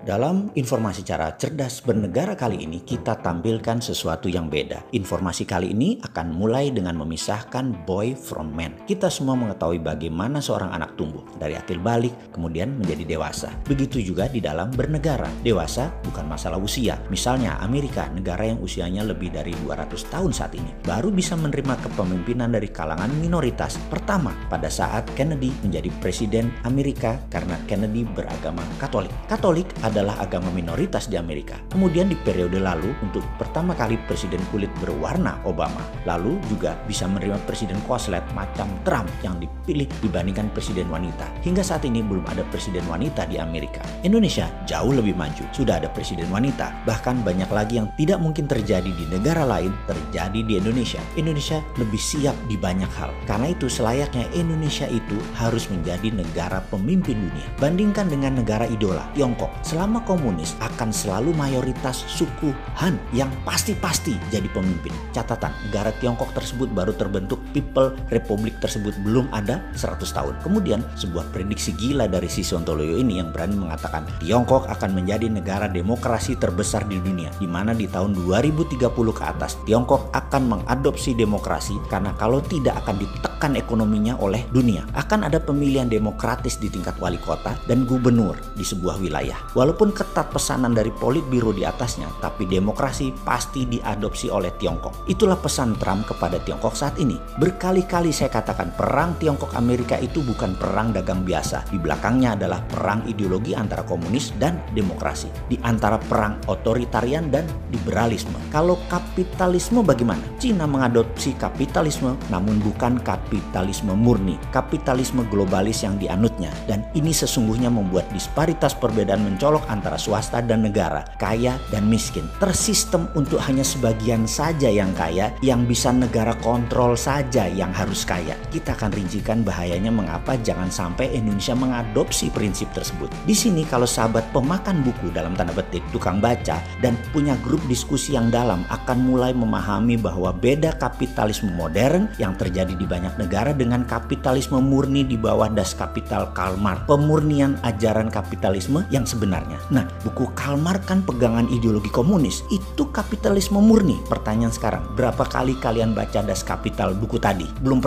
Dalam informasi cara cerdas bernegara kali ini, kita tampilkan sesuatu yang beda. Informasi kali ini akan mulai dengan memisahkan boy from man. Kita semua mengetahui bagaimana seorang anak tumbuh dari akil balik, kemudian menjadi dewasa. Begitu juga di dalam bernegara. Dewasa bukan masalah usia. Misalnya Amerika, negara yang usianya lebih dari 200 tahun saat ini, baru bisa menerima kepemimpinan dari kalangan minoritas. Pertama, pada saat Kennedy menjadi presiden Amerika karena Kennedy beragama Katolik. Katolik adalah agama minoritas di Amerika. Kemudian di periode lalu, untuk pertama kali presiden kulit berwarna Obama, lalu juga bisa menerima presiden koslet macam Trump yang dipilih dibandingkan presiden wanita. Hingga saat ini belum ada presiden wanita di Amerika. Indonesia jauh lebih maju, sudah ada presiden wanita. Bahkan banyak lagi yang tidak mungkin terjadi di negara lain terjadi di Indonesia. Indonesia lebih siap di banyak hal. Karena itu selayaknya Indonesia itu harus menjadi negara pemimpin dunia. Bandingkan dengan negara idola, Tiongkok. Selama komunis akan selalu mayoritas suku Han yang pasti jadi pemimpin. Catatan, negara Tiongkok tersebut baru terbentuk, People Republik tersebut belum ada 100 tahun. Kemudian sebuah prediksi gila dari si Sontoloyo ini yang berani mengatakan Tiongkok akan menjadi negara demokrasi terbesar di dunia, di mana di tahun 2030 ke atas Tiongkok akan mengadopsi demokrasi karena kalau tidak akan ditekan ekonominya oleh dunia. Akan ada pemilihan demokratis di tingkat wali kota dan gubernur di sebuah wilayah. Walaupun ketat pesanan dari Politbiro di atasnya, tapi demokrasi pasti diadopsi oleh Tiongkok. Itulah pesan Trump kepada Tiongkok saat ini. Berkali-kali saya katakan perang Tiongkok Amerika itu bukan perang dagang biasa. Di belakangnya adalah perang ideologi antara komunis dan demokrasi. Di antara perang otoritarian dan liberalisme. Kalau kapitalisme bagaimana? Cina mengadopsi kapitalisme namun bukan kapitalisme murni. Kapitalisme globalis yang dianutnya. Dan ini sesungguhnya membuat disparitas perbedaan mencolok antara swasta dan negara, kaya dan miskin. Tersistem untuk hanya sebagian saja yang kaya, yang bisa negara kontrol saja yang harus kaya. Kita akan rincikan bahayanya mengapa jangan sampai Indonesia mengadopsi prinsip tersebut. Di sini kalau sahabat pemakan buku dalam tanda petik, tukang baca, dan punya grup diskusi yang dalam akan mulai memahami bahwa beda kapitalisme modern yang terjadi di banyak negara dengan kapitalisme murni di bawah das kapital Karl Marx. Pemurnian ajaran kapitalisme yang sebenarnya. Nah, buku Karl Marx kan pegangan ideologi komunis. Itu kapitalisme murni. Pertanyaan sekarang, berapa kali kalian baca Das Kapital buku tadi? Belum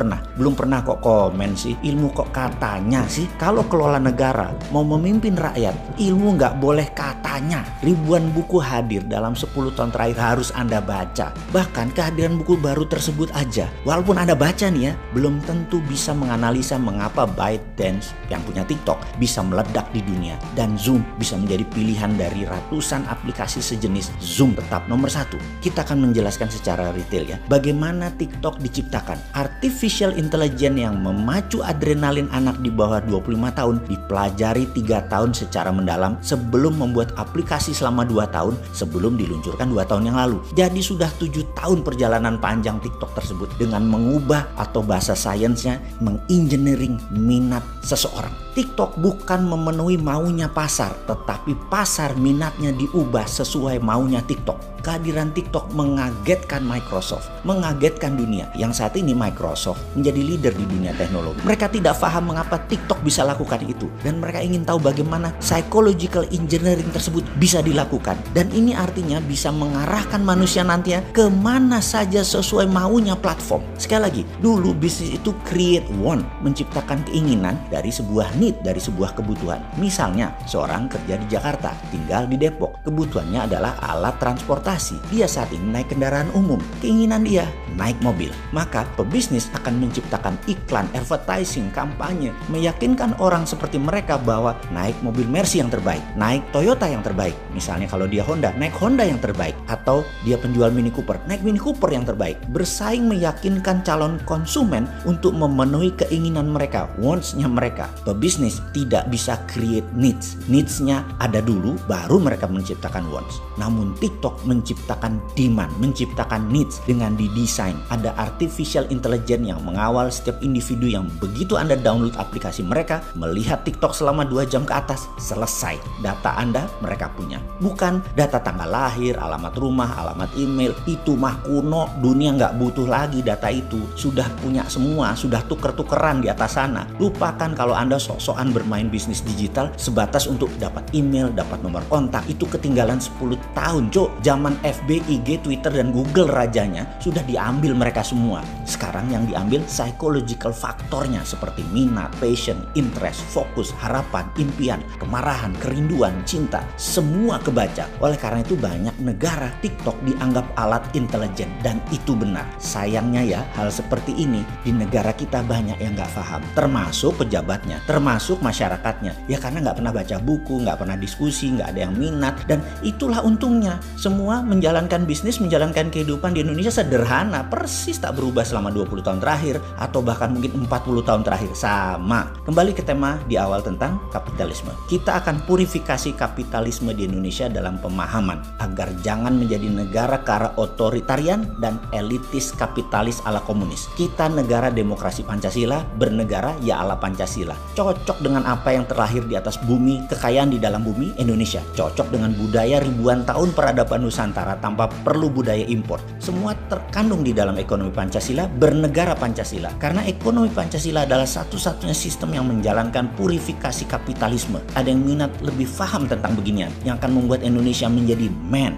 pernah kok komen sih. Ilmu kok katanya sih. Kalau kelola negara mau memimpin rakyat, ilmu nggak boleh katanya. Ribuan buku hadir dalam 10 tahun terakhir harus Anda baca. Bahkan kehadiran buku baru tersebut aja, walaupun Anda baca nih ya, belum tentu bisa menganalisa mengapa ByteDance yang punya TikTok bisa meledak di dunia dan Zoom bisa menjadi pilihan dari ratusan aplikasi sejenis. Zoom tetap nomor 1. Kita akan menjelaskan secara detail ya, bagaimana TikTok diciptakan. Artificial Intelligence yang memacu adrenalin anak di bawah 25 tahun dipelajari 3 tahun secara mendalam sebelum membuat aplikasi selama 2 tahun sebelum diluncurkan 2 tahun yang lalu. Jadi sudah 7 tahun perjalanan panjang TikTok tersebut dengan mengubah atau bahasa sainsnya mengengineering minat seseorang. TikTok bukan memenuhi maunya pasar, tetapi pasar minatnya diubah sesuai maunya TikTok. Kehadiran TikTok mengagetkan Microsoft, mengagetkan dunia. Yang saat ini Microsoft menjadi leader di dunia teknologi. Mereka tidak paham mengapa TikTok bisa lakukan itu. Dan mereka ingin tahu bagaimana psychological engineering tersebut bisa dilakukan. Dan ini artinya bisa mengarahkan manusia nantinya kemana saja sesuai maunya platform. Sekali lagi, dulu bisnis itu create want, menciptakan keinginan dari sebuah need, dari sebuah kebutuhan. Misalnya, seorang kerja di Jakarta, tinggal di Depok. Kebutuhannya adalah alat transportasi. Dia saat ini naik kendaraan umum. Keinginan dia naik mobil. Maka pebisnis akan menciptakan iklan, advertising, kampanye, meyakinkan orang seperti mereka bahwa naik mobil Mercy yang terbaik, naik Toyota yang terbaik. Misalnya kalau dia Honda, naik Honda yang terbaik. Atau dia penjual Mini Cooper, naik Mini Cooper yang terbaik. Bersaing meyakinkan calon konsumen untuk memenuhi keinginan mereka, wants-nya mereka. Pebisnis tidak bisa create needs. Needs-nya ada dulu, baru mereka menciptakan wants. Namun TikTok menciptakan demand, menciptakan needs dengan didesain. Ada artificial intelligence yang mengawal setiap individu yang begitu Anda download aplikasi mereka, melihat TikTok selama 2 jam ke atas, selesai. Data Anda mereka punya. Bukan data tanggal lahir, alamat rumah, alamat email. Itu mah kuno, dunia nggak butuh lagi data itu. Sudah punya semua, sudah tuker-tukeran di atas sana. Lupakan kalau Anda sok-sokan bermain bisnis digital sebatas untuk dapat email, dapat nomor kontak. Itu ketinggalan 10 tahun, Cok. Zaman FB, IG, Twitter, dan Google rajanya sudah diambil mereka semua. Sekarang yang diambil psychological faktornya seperti minat, passion, interest, fokus, harapan, impian, kemarahan, kerinduan, cinta. Semua kebaca. Oleh karena itu banyak negara TikTok dianggap alat intelijen, dan itu benar. Sayangnya ya, hal seperti ini di negara kita banyak yang nggak paham, termasuk pejabatnya, termasuk masyarakatnya. Ya karena nggak pernah baca buku, nggak pernah diskusi, nggak ada yang minat, dan itulah untungnya. Semua menjalankan bisnis, menjalankan kehidupan di Indonesia sederhana, persis tak berubah selama 20 tahun terakhir, atau bahkan mungkin 40 tahun terakhir, sama. Kembali ke tema di awal tentang kapitalisme. Kita akan purifikasi kapitalisme di Indonesia dalam pemahaman, agar jangan menjadi negara ke arah otoritarian dan elitis kapitalis ala komunis. Kita negara demokrasi Pancasila, bernegara ya ala Pancasila. Cocok dengan apa yang terlahir di atas bumi, kekayaan di dalam bumi Indonesia. Cocok dengan budaya ribuan tahun peradaban Nusantara tanpa perlu budaya impor. Semua terkandung di dalam ekonomi Pancasila, bernegara Pancasila. Karena ekonomi Pancasila adalah satu-satunya sistem yang menjalankan purifikasi kapitalisme. Ada yang minat lebih paham tentang beginian, yang akan membuat Indonesia menjadi man,